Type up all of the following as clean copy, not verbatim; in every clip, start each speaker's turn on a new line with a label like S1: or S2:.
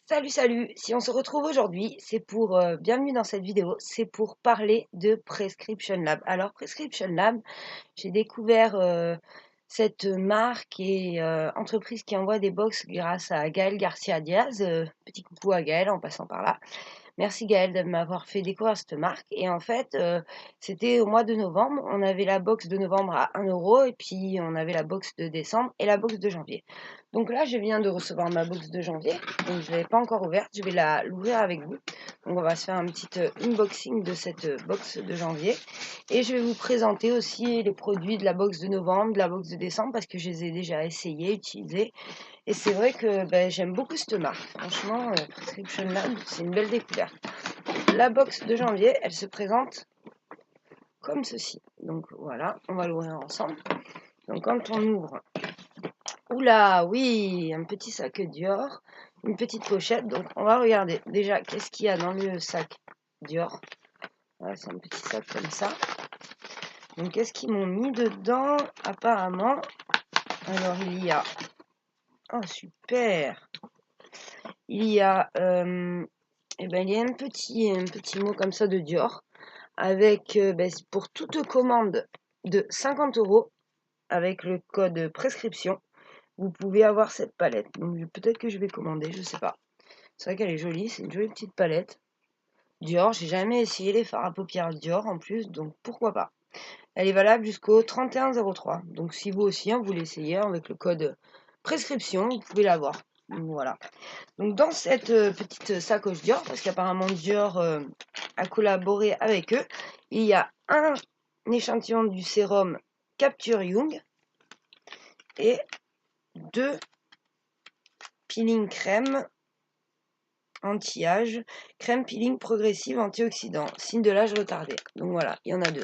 S1: Salut, salut! Si on se retrouve aujourd'hui, c'est pour, bienvenue dans cette vidéo, c'est pour parler de Prescription Lab. Alors Prescription Lab, j'ai découvert, cette marque et entreprise qui envoie des box grâce à Gaël Garcia Diaz, petit coucou à Gaël en passant par là. Merci Gaël de m'avoir fait découvrir cette marque et en fait, c'était au mois de novembre. On avait la box de novembre à 1 € et puis on avait la box de décembre et la box de janvier. Donc là, je viens de recevoir ma box de janvier, donc je ne l'avais pas encore ouverte, je vais l'ouvrir avec vous. Donc on va se faire un petit unboxing de cette box de janvier et je vais vous présenter aussi les produits de la box de novembre, de la box de décembre parce que je les ai déjà essayés, utilisés et c'est vrai que j'aime beaucoup cette marque. Franchement, Prescription Lab, c'est une belle découverte. La box de janvier, elle se présente comme ceci. Donc voilà, on va l'ouvrir ensemble. Donc quand on ouvre, oula, oui, un petit sac Dior, une petite pochette. Donc on va regarder déjà qu'est-ce qu'il y a dans le sac Dior. Voilà, c'est un petit sac comme ça. Donc qu'est-ce qu'ils m'ont mis dedans apparemment? Alors il y a... Oh super! Il y a, il y a un petit mot comme ça de Dior avec pour toute commande de 50 € avec le code prescription, vous pouvez avoir cette palette. Donc peut-être que je vais commander, je sais pas. C'est vrai qu'elle est jolie, c'est une jolie petite palette. Dior, j'ai jamais essayé les fards à paupières Dior en plus, donc pourquoi pas. Elle est valable jusqu'au 31/03. Donc si vous aussi, vous l'essayez avec le code prescription, vous pouvez l'avoir. Voilà. Donc dans cette petite sacoche Dior, parce qu'apparemment Dior a collaboré avec eux, il y a un échantillon du sérum Capture Young et 2 peeling crème anti-âge, crème peeling progressive antioxydant, signe de l'âge retardé. Donc voilà, il y en a 2.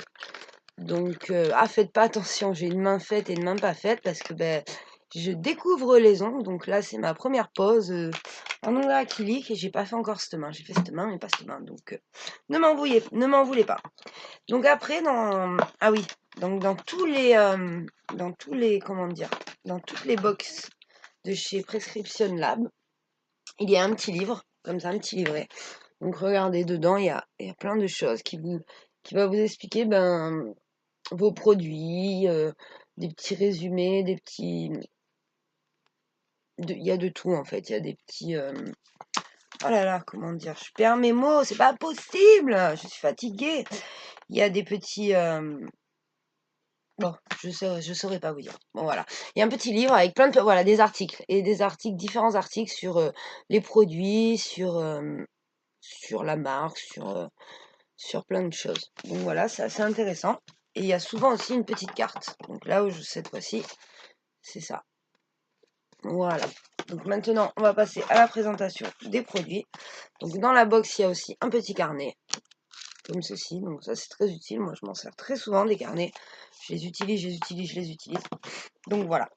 S1: Donc faites pas attention, j'ai une main faite et une main pas faite parce que je découvre les ongles. Donc là c'est ma première pause en ongles acrylique et j'ai pas fait encore cette main. J'ai fait cette main mais pas cette main. Donc ne m'en voulez pas. Donc après dans tous les comment dire, dans toutes les box de chez Prescription Lab, il y a un petit livre comme ça, un petit livret. Donc regardez dedans, il y a plein de choses qui va vous expliquer vos produits, des petits résumés, il y a de tout en fait. Il y a des petits, oh là là, comment dire, je perds mes mots, c'est pas possible, je suis fatiguée. Il y a des petits, bon, je saurais pas vous dire. Bon voilà, il y a un petit livre avec plein de, voilà, des articles et des articles, différents articles sur les produits, sur la marque, sur plein de choses. Donc voilà, c'est assez intéressant. Et il y a souvent aussi une petite carte. Donc là où cette fois-ci, c'est ça. Voilà. Donc maintenant, on va passer à la présentation des produits. Donc dans la box, il y a aussi un petit carnet, comme ceci. Donc ça, c'est très utile. Moi, je m'en sers très souvent des carnets. Je les utilise, je les utilise, je les utilise. Donc voilà.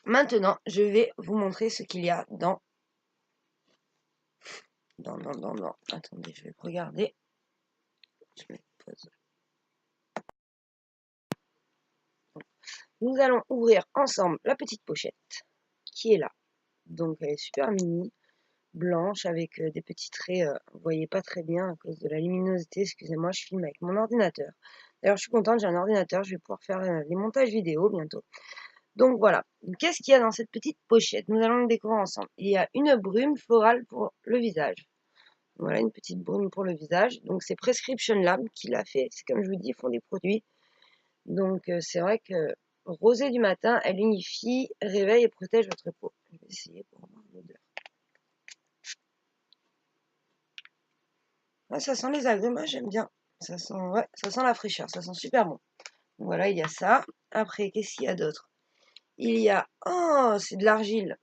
S1: Maintenant, je vais vous montrer ce qu'il y a dans... Attendez, je vais regarder. Je me pose. Nous allons ouvrir ensemble la petite pochette qui est là. Donc elle est super mini, blanche avec des petits traits, vous voyez pas très bien à cause de la luminosité, excusez-moi, je filme avec mon ordinateur. D'ailleurs, je suis contente, j'ai un ordinateur, je vais pouvoir faire les montages vidéo bientôt. Donc voilà, qu'est-ce qu'il y a dans cette petite pochette? Nous allons le découvrir ensemble. Il y a une brume florale pour le visage. Voilà, une petite brume pour le visage. Donc c'est Prescription Lab qui l'a fait. C'est comme je vous dis, ils font des produits. Donc c'est vrai que rosée du matin, elle unifie, réveille et protège votre peau. Je vais essayer pour voir l'odeur. Ouais, ça sent les agrumes, moi j'aime bien. Ça sent, ouais, ça sent la fraîcheur, ça sent super bon. Voilà, il y a ça. Après, qu'est-ce qu'il y a d'autre? Il y a, oh, c'est de l'argile.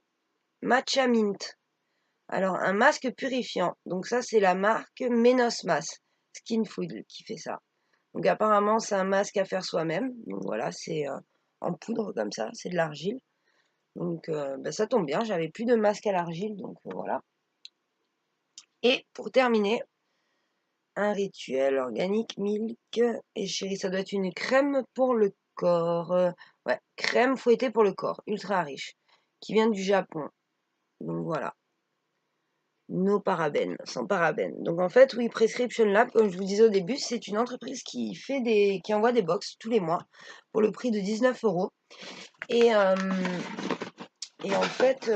S1: Matcha Mint. Alors, un masque purifiant. Donc ça, c'est la marque Menosmas Skin Food qui fait ça. Donc apparemment, c'est un masque à faire soi-même. Donc voilà, c'est en poudre comme ça, c'est de l'argile. Donc ça tombe bien, j'avais plus de masque à l'argile, donc voilà. Et pour terminer, un rituel organique milk et chérie, ça doit être une crème pour le corps. Ouais, crème fouettée pour le corps, ultra riche, qui vient du Japon. Donc voilà. nos parabènes, sans parabènes. Donc en fait, oui, Prescription Lab, comme je vous disais au début, c'est une entreprise qui envoie des box tous les mois pour le prix de 19 euros. Et en fait,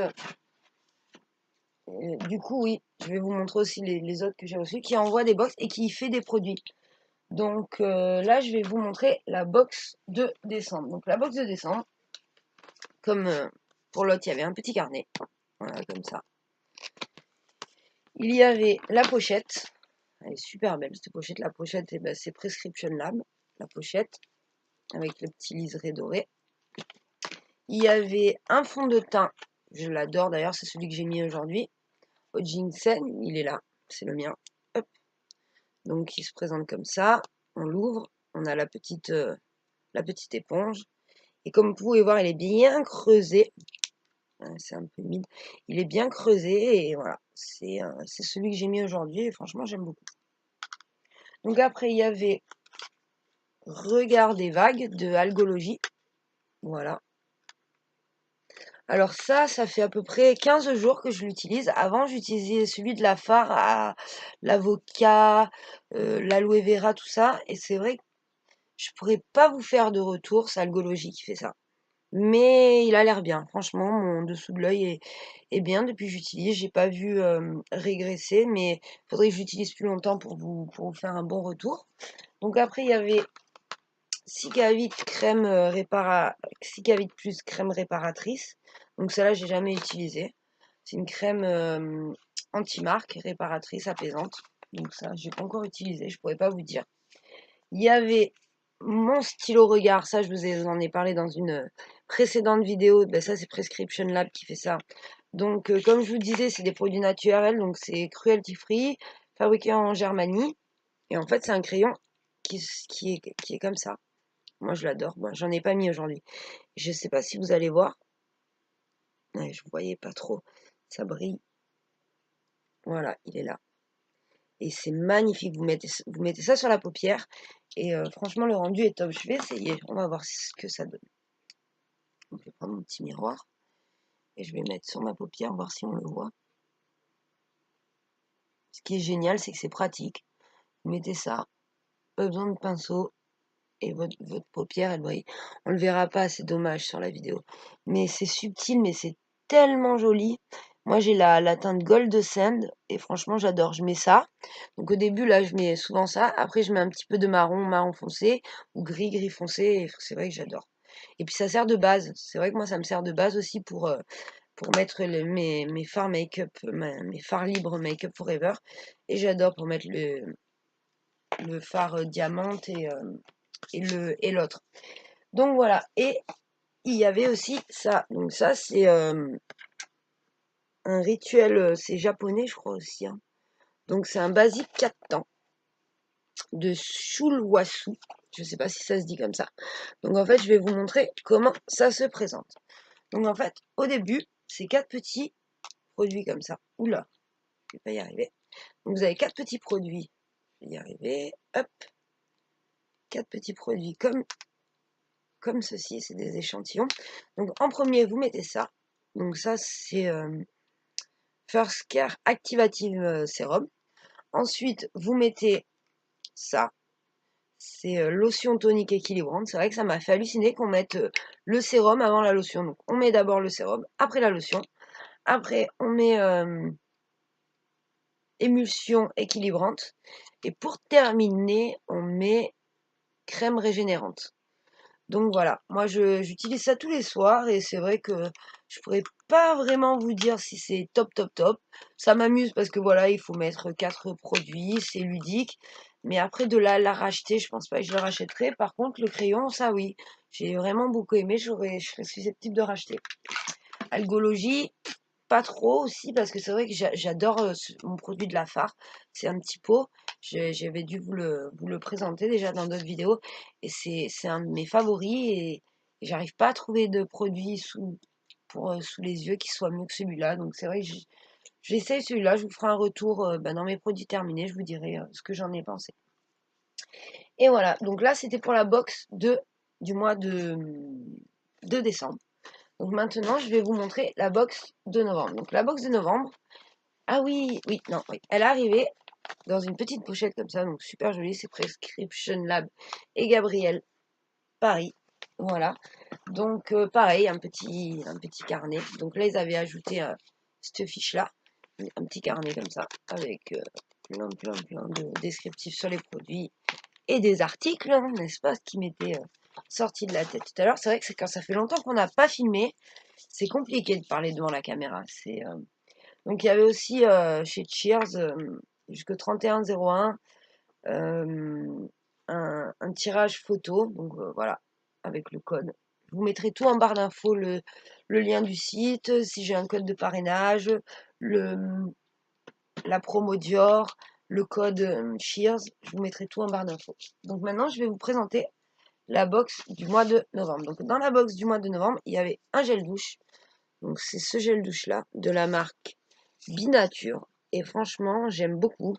S1: du coup, oui, je vais vous montrer aussi les autres que j'ai reçus, qui envoient des box et qui fait des produits. Donc là, je vais vous montrer la box de décembre. Donc la box de décembre, comme pour l'autre, il y avait un petit carnet. Voilà, comme ça. Il y avait la pochette. Elle est super belle cette pochette. La pochette, eh ben, c'est Prescription Lab. La pochette, avec le petit liseré doré. Il y avait un fond de teint. Je l'adore d'ailleurs, c'est celui que j'ai mis aujourd'hui. Au ginseng, il est là. C'est le mien. Hop. Donc il se présente comme ça. On l'ouvre. On a la petite éponge. Et comme vous pouvez voir, il est bien creusé. C'est un peu humide. Il est bien creusé et voilà. C'est celui que j'ai mis aujourd'hui et franchement, j'aime beaucoup. Donc après, il y avait Regard des vagues de Algologie. Voilà. Alors ça fait à peu près 15 jours que je l'utilise. Avant, j'utilisais celui de la phare à l'avocat, l'aloe vera, tout ça. Et c'est vrai que je pourrais pas vous faire de retour. C'est Algologie qui fait ça. Mais il a l'air bien. Franchement, mon dessous de l'œil est bien depuis que j'utilise. J'ai pas vu régresser, mais il faudrait que j'utilise plus longtemps pour vous faire un bon retour. Donc après, il y avait Cicavit Cicavit plus crème réparatrice. Donc celle-là, j'ai jamais utilisé. C'est une crème anti-marque, réparatrice, apaisante. Donc ça, j'ai pas encore utilisé, je pourrais pas vous dire. Il y avait mon stylo regard, ça je vous en ai parlé dans une précédente vidéo. Ben, ça c'est Prescription Lab qui fait ça. Donc comme je vous disais, c'est des produits naturels, donc c'est cruelty free, fabriqué en Germanie. Et en fait, c'est un crayon qui est comme ça. Moi, je l'adore. Moi, j'en ai pas mis aujourd'hui. Je sais pas si vous allez voir. Ouais, je ne voyais pas trop. Ça brille. Voilà, il est là. Et c'est magnifique. Vous mettez ça sur la paupière. Et franchement, le rendu est top. Je vais essayer. On va voir ce que ça donne. Donc, je vais prendre mon petit miroir. Et je vais mettre sur ma paupière, voir si on le voit. Ce qui est génial, c'est que c'est pratique. Vous mettez ça. Pas besoin de pinceau. Et votre paupière, elle brille. On le verra pas, c'est dommage sur la vidéo. Mais c'est subtil, mais c'est tellement joli. Moi, j'ai la teinte Gold Sand et franchement, j'adore. Je mets ça. Donc au début, là, je mets souvent ça. Après, je mets un petit peu de marron foncé ou gris foncé. Et c'est vrai que j'adore. Et puis, ça sert de base. C'est vrai que moi, ça me sert de base aussi pour mettre mes fards make-up, mes fards libres Make-up Forever. Et j'adore pour mettre le fard diamante et l'autre. Donc voilà. Et il y avait aussi ça. Donc ça, c'est un rituel, c'est japonais, je crois aussi. Hein. Donc c'est un basique 4 temps de Shulwasu. Je sais pas si ça se dit comme ça. Donc en fait, je vais vous montrer comment ça se présente. Donc en fait, au début, c'est 4 petits produits comme ça. Oula, je vais pas y arriver. Donc vous avez 4 petits produits. Je vais y arriver. Hop. 4 petits produits comme ceci, c'est des échantillons. Donc en premier, vous mettez ça. Donc ça, c'est First Care Activative Serum. Ensuite, vous mettez ça. C'est lotion tonique équilibrante. C'est vrai que ça m'a fait halluciner qu'on mette le sérum avant la lotion. Donc on met d'abord le sérum, après la lotion. Après, on met émulsion équilibrante. Et pour terminer, on met crème régénérante. Donc voilà, moi j'utilise ça tous les soirs et c'est vrai que je pourrais pas vraiment vous dire si c'est top top top. Ça m'amuse parce que voilà, il faut mettre 4 produits, c'est ludique. Mais après de là la racheter, je pense pas que je le rachèterai. Par contre, le crayon, ça oui, j'ai vraiment beaucoup aimé, je serais susceptible de racheter. Algologie, pas trop aussi parce que c'est vrai que j'adore mon produit de la phare. C'est un petit pot. J'avais dû vous le présenter déjà dans d'autres vidéos. Et c'est un de mes favoris. Et j'arrive pas à trouver de produit sous les yeux qui soit mieux que celui-là. Donc c'est vrai que j'essaye celui-là. Je vous ferai un retour dans mes produits terminés. Je vous dirai ce que j'en ai pensé. Et voilà. Donc là, c'était pour la box du mois de décembre. Donc maintenant, je vais vous montrer la box de novembre. Donc la box de novembre, Ah oui, oui, non, oui. Elle est arrivée dans une petite pochette comme ça, donc super jolie. C'est Prescription Lab et Gabriel Paris. Voilà. Donc pareil, un petit carnet. Donc là, ils avaient ajouté cette fiche-là, un petit carnet comme ça, avec plein de descriptifs sur les produits et des articles, hein, n'est-ce pas, ce qui m'était sorti de la tête tout à l'heure. C'est vrai que c'est quand ça fait longtemps qu'on n'a pas filmé, c'est compliqué de parler devant la caméra. Donc il y avait aussi chez Cheers jusqu'au 31/01 euh, un tirage photo, donc voilà, avec le code. Je vous mettrai tout en barre d'infos, le lien du site, si j'ai un code de parrainage, le, la promo Dior, le code Cheers, je vous mettrai tout en barre d'infos. Donc maintenant, je vais vous présenter la box du mois de novembre. Donc dans la box du mois de novembre, il y avait un gel douche. Donc c'est ce gel douche là de la marque Binature. Et franchement, j'aime beaucoup.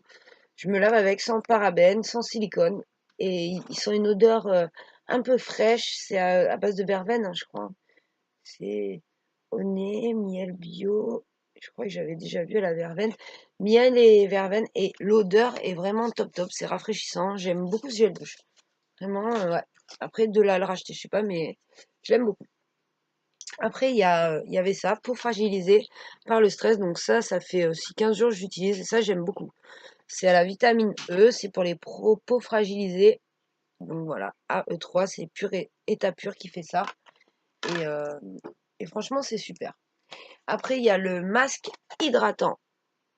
S1: Je me lave avec sans parabènes, sans silicone. Et ils sont une odeur un peu fraîche. C'est à base de verveine, hein, je crois. C'est au nez, miel bio. Je crois que j'avais déjà vu la verveine. Miel et verveine. Et l'odeur est vraiment top top. C'est rafraîchissant. J'aime beaucoup ce gel douche. Vraiment, ouais. Après, de là à le racheter, je sais pas, mais je l'aime beaucoup. Après, il y avait ça, peau fragilisée par le stress. Donc ça fait aussi 15 jours que j'utilise. Et ça, j'aime beaucoup. C'est à la vitamine E, c'est pour les peaux fragilisées. Donc voilà, AE3, c'est pur et état pur qui fait ça. Et, euh, et franchement, c'est super. Après, il y a le masque hydratant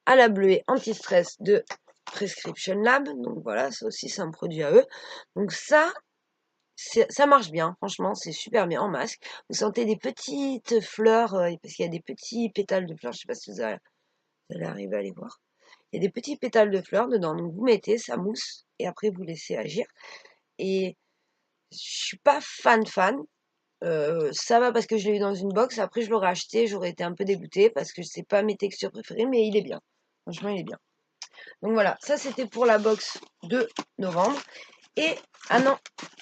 S1: à la bleuée anti-stress de Prescription Lab. Donc voilà, ça aussi, c'est un produit à eux. Donc ça marche bien. Franchement, c'est super bien en masque. Vous sentez des petites fleurs, parce qu'il y a des petits pétales de fleurs. Je sais pas si vous allez arriver à les voir. Il y a des petits pétales de fleurs dedans. Donc vous mettez, ça mousse. Et après, vous laissez agir. Et je suis pas fan. Ça va parce que je l'ai eu dans une box. Après, je l'aurais acheté. J'aurais été un peu dégoûtée parce que c'est pas mes textures préférées. Mais il est bien. Franchement, il est bien. Donc voilà, ça c'était pour la box de novembre. Et, ah non,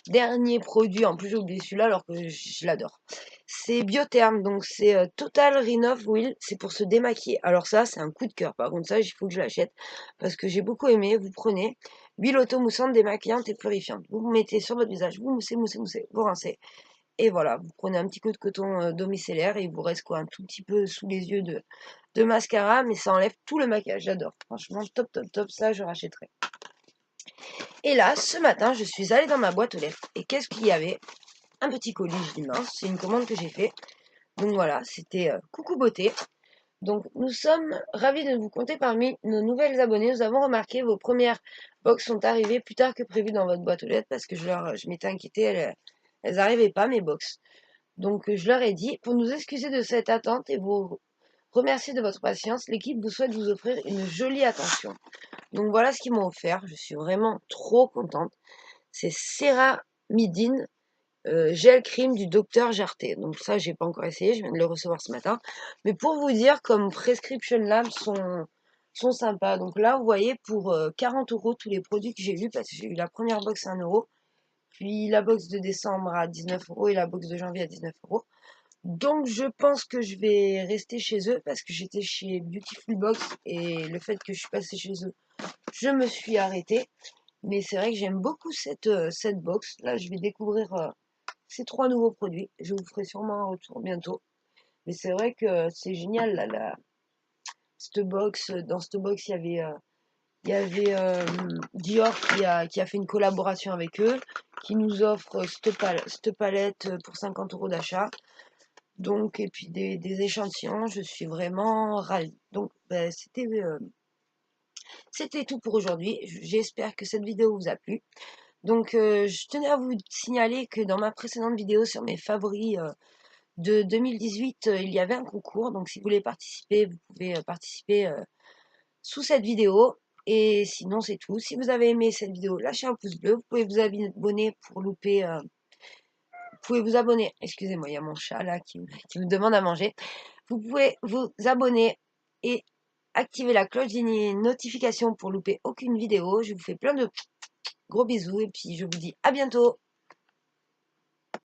S1: dernier produit, en plus j'ai oublié celui-là alors que je l'adore. C'est Biotherm, donc c'est Total Renov Wheel, c'est pour se démaquiller. Alors ça, c'est un coup de cœur, par contre ça, il faut que je l'achète parce que j'ai beaucoup aimé. Vous prenez huile auto-moussante, démaquillante et purifiante. Vous vous mettez sur votre visage, vous moussez, vous rincez. Et voilà, vous prenez un petit coup de coton domiciliaire et il vous reste quoi, un tout petit peu sous les yeux de mascara, mais ça enlève tout le maquillage, j'adore. Franchement, top, ça je rachèterai. Et là, ce matin, je suis allée dans ma boîte aux lettres. Et qu'est-ce qu'il y avait? Un petit colis, je dis mince, c'est une commande que j'ai fait. Donc voilà, c'était coucou beauté. Donc nous sommes ravis de vous compter parmi nos nouvelles abonnées. Nous avons remarqué vos premières box sont arrivées plus tard que prévu dans votre boîte aux lettres parce que je m'étais inquiétée, elles n'arrivaient pas mes box. Donc je leur ai dit, pour nous excuser de cette attente et vous remercier de votre patience, l'équipe vous souhaite vous offrir une jolie attention. Donc voilà ce qu'ils m'ont offert, je suis vraiment trop contente. C'est Céramidine gel crème du docteur Jarté. Donc ça, j'ai pas encore essayé, je viens de le recevoir ce matin. Mais pour vous dire, comme Prescription Lab sont sympas. Donc là, vous voyez, pour 40 euros tous les produits que j'ai vus, parce que j'ai eu la première box à 1 euro, puis la box de décembre à 19 euros et la box de janvier à 19 euros. Donc je pense que je vais rester chez eux parce que j'étais chez Beautiful Box et le fait que je suis passée chez eux, je me suis arrêtée. Mais c'est vrai que j'aime beaucoup cette box. Là, je vais découvrir ces 3 nouveaux produits. Je vous ferai sûrement un retour bientôt. Mais c'est vrai que c'est génial, là, cette box. Dans cette box, il y avait Dior qui a fait une collaboration avec eux, qui nous offre cette palette pour 50 euros d'achat. Donc, et puis des échantillons, je suis vraiment ravie. Donc, ben, c'était tout pour aujourd'hui. J'espère que cette vidéo vous a plu. Donc, je tenais à vous signaler que dans ma précédente vidéo sur mes favoris de 2018, il y avait un concours. Donc, si vous voulez participer, vous pouvez participer sous cette vidéo. Et sinon, c'est tout. Si vous avez aimé cette vidéo, lâchez un pouce bleu. Vous pouvez vous abonner pour louper. Vous pouvez vous abonner. Excusez-moi, il y a mon chat là qui me demande à manger. Vous pouvez vous abonner et activer la cloche des notifications pour louper aucune vidéo. Je vous fais plein de gros bisous et puis je vous dis à bientôt.